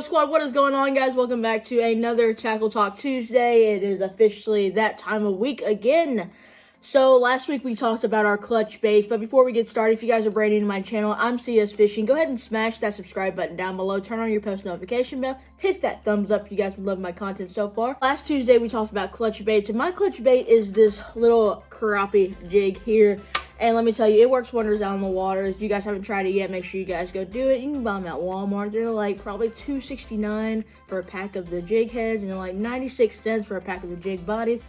Squad, what is going on, guys? Welcome back to another Tackle Talk Tuesday. It is officially that time of week again. So last week we talked about our clutch baits, but before we get started, if you guys are brand new to my channel, I'm CS Fishing. Go ahead and smash that subscribe button down below. Turn on your post notification bell. Hit that thumbs up if you guys would love my content so far. Last Tuesday we talked about clutch baits, and my clutch bait is this little crappie jig here. And let me tell you, it works wonders out in the water. If you guys haven't tried it yet, make sure you guys go do it. You can buy them at Walmart. They're like probably $2.69 for a pack of the jig heads, and they're like 96 cents for a pack of the jig bodies.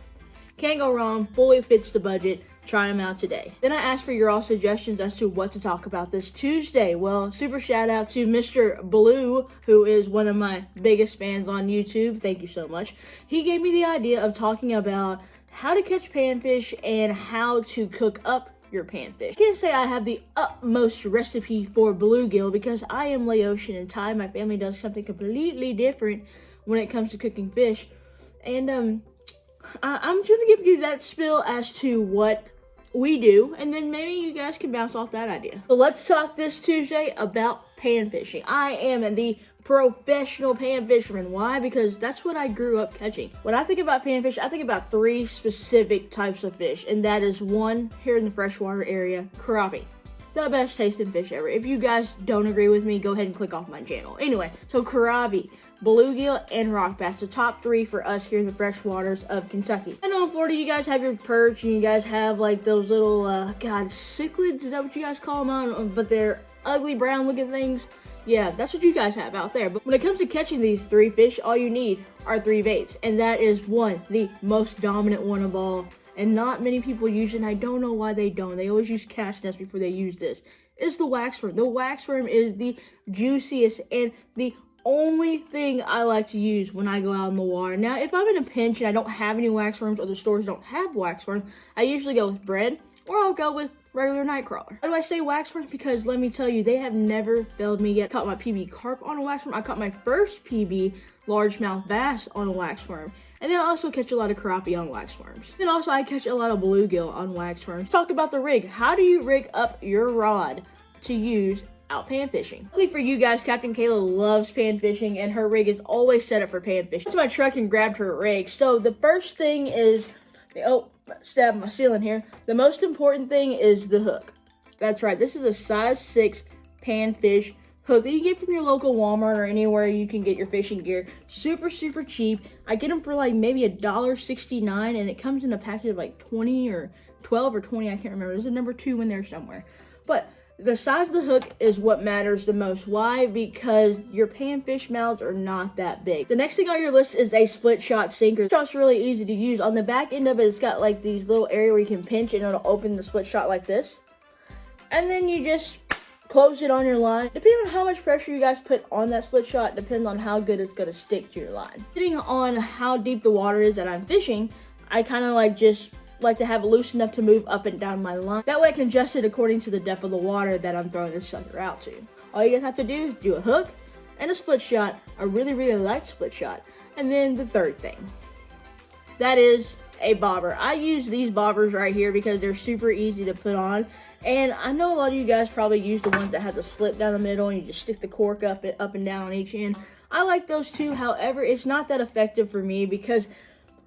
Can't go wrong, fully fits the budget. Try them out today. Then I asked for your all suggestions as to what to talk about this Tuesday. Well, super shout out to Mr. Blue, who is one of my biggest fans on YouTube. Thank you so much. He gave me the idea of talking about how to catch panfish and how to cook up your panfish. I can't say I have the utmost recipe for bluegill because I am Laotian and Thai. My family does something completely different when it comes to cooking fish. And I'm going to give you that spill as to what we do, and then maybe you guys can bounce off that idea. So let's talk this Tuesday about pan fishing. I am the professional pan fisherman. Why? Because that's what I grew up catching. When I think about panfish, I think about three specific types of fish, and that is one, here in the freshwater area, crappie. The best tasting fish ever. If you guys don't agree with me, go ahead and click off my channel. Anyway, so crappie, bluegill, and rock bass, the top three for us here in the freshwaters of Kentucky. I know in Florida you guys have your perch, and you guys have like those little, cichlids, is that what you guys call them? But they're ugly brown looking things. Yeah, that's what you guys have out there. But when it comes to catching these three fish, all you need are three baits. And that is one, the most dominant one of all. And not many people use it, and I don't know why they don't. They always use cast nets before they use this. It's the wax worm. The wax worm is the juiciest and the only thing I like to use when I go out in the water. Now, if I'm in a pinch and I don't have any wax worms or the stores don't have wax worms, I usually go with bread or I'll go with regular night crawler. Why do I say wax worms? Because let me tell you, they have never failed me yet. I caught my PB carp on a wax worm. I caught my first PB largemouth bass on a wax worm. And then I also catch a lot of crappie on wax worms. Then also I catch a lot of bluegill on wax worms. Talk about the rig. How do you rig up your rod to use out pan fishing? Luckily for you guys, Captain Kayla loves pan fishing, and her rig is always set up for pan fishing. That's my truck and grabbed her rig. So the first thing is, stab my ceiling here. The most important thing is the hook. That's right. This is a size 6 panfish hook that you get from your local Walmart or anywhere you can get your fishing gear. Super, super cheap. I get them for like maybe $1.69, and it comes in a package of like 20 or 12 or 20. I can't remember. There's a number 2 in there somewhere. But the size of the hook is what matters the most. Why? Because your panfish mouths are not that big. The next thing on your list is a split shot sinker. Split shot's really easy to use. On the back end of it, it's got like these little area where you can pinch and it'll open the split shot like this. And then you just close it on your line. Depending on how much pressure you guys put on that split shot, depends on how good it's gonna stick to your line. Depending on how deep the water is that I'm fishing, I kind of like to have it loose enough to move up and down my line. That way I can adjust it according to the depth of the water that I'm throwing this sucker out to. All you guys have to do is do a hook and a split shot, a really, really light split shot. And then the third thing, that is a bobber. I use these bobbers right here because they're super easy to put on. And I know a lot of you guys probably use the ones that have the slip down the middle and you just stick the cork up and down on each end. I like those too. However, it's not that effective for me because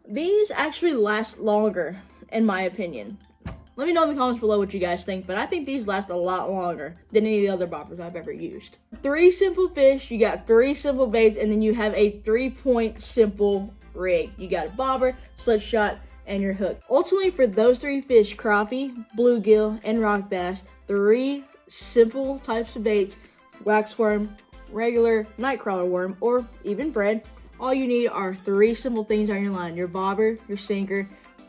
these actually last longer, in my opinion. Let me know in the comments below what you guys think, but I think these last a lot longer than any of the other bobbers I've ever used. 3 simple fish, you got 3 simple baits, and then you have a 3-point simple rig. You got a bobber, split shot, and your hook. Ultimately, for those 3 fish, crappie, bluegill, and rock bass, 3 simple types of baits, wax worm, regular nightcrawler worm, or even bread, all you need are 3 simple things on your line: your bobber, your sinker,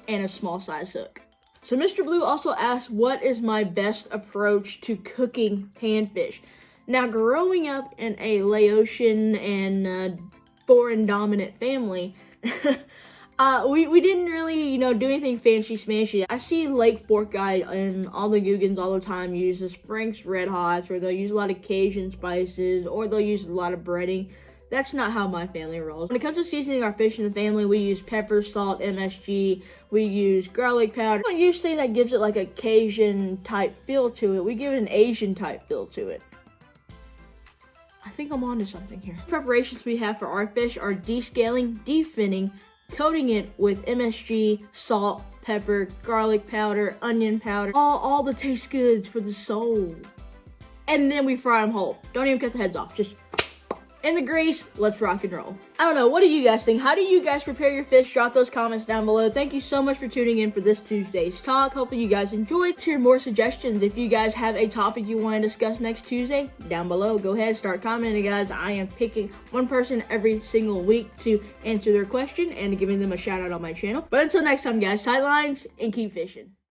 and a small size hook. So Mr. Blue also asked, what is my best approach to cooking panfish? Now, growing up in a Laotian and foreign dominant family, we didn't really, do anything fancy smashy. I see Lake Fork guys and all the Googans all the time use this Frank's Red Hots, or they'll use a lot of Cajun spices, or they'll use a lot of breading. That's not how my family rolls. When it comes to seasoning our fish in the family, we use pepper, salt, MSG. We use garlic powder. We don't use something that gives it like a Cajun type feel to it. We give it an Asian type feel to it. I think I'm onto something here. Preparations we have for our fish are descaling, definning, coating it with MSG, salt, pepper, garlic powder, onion powder, all the taste goods for the soul. And then we fry them whole. Don't even cut the heads off, just in the grease. Let's rock and roll. I don't know, what do you guys think? How do you guys prepare your fish? Drop those comments down below. Thank you so much for tuning in for this Tuesday's talk. Hopefully you guys enjoyed. To hear more suggestions, if you guys have a topic you want to discuss next Tuesday, down below, go ahead, start commenting, guys. I am picking one person every single week to answer their question and giving them a shout out on my channel. But until next time, guys, sightlines and keep fishing.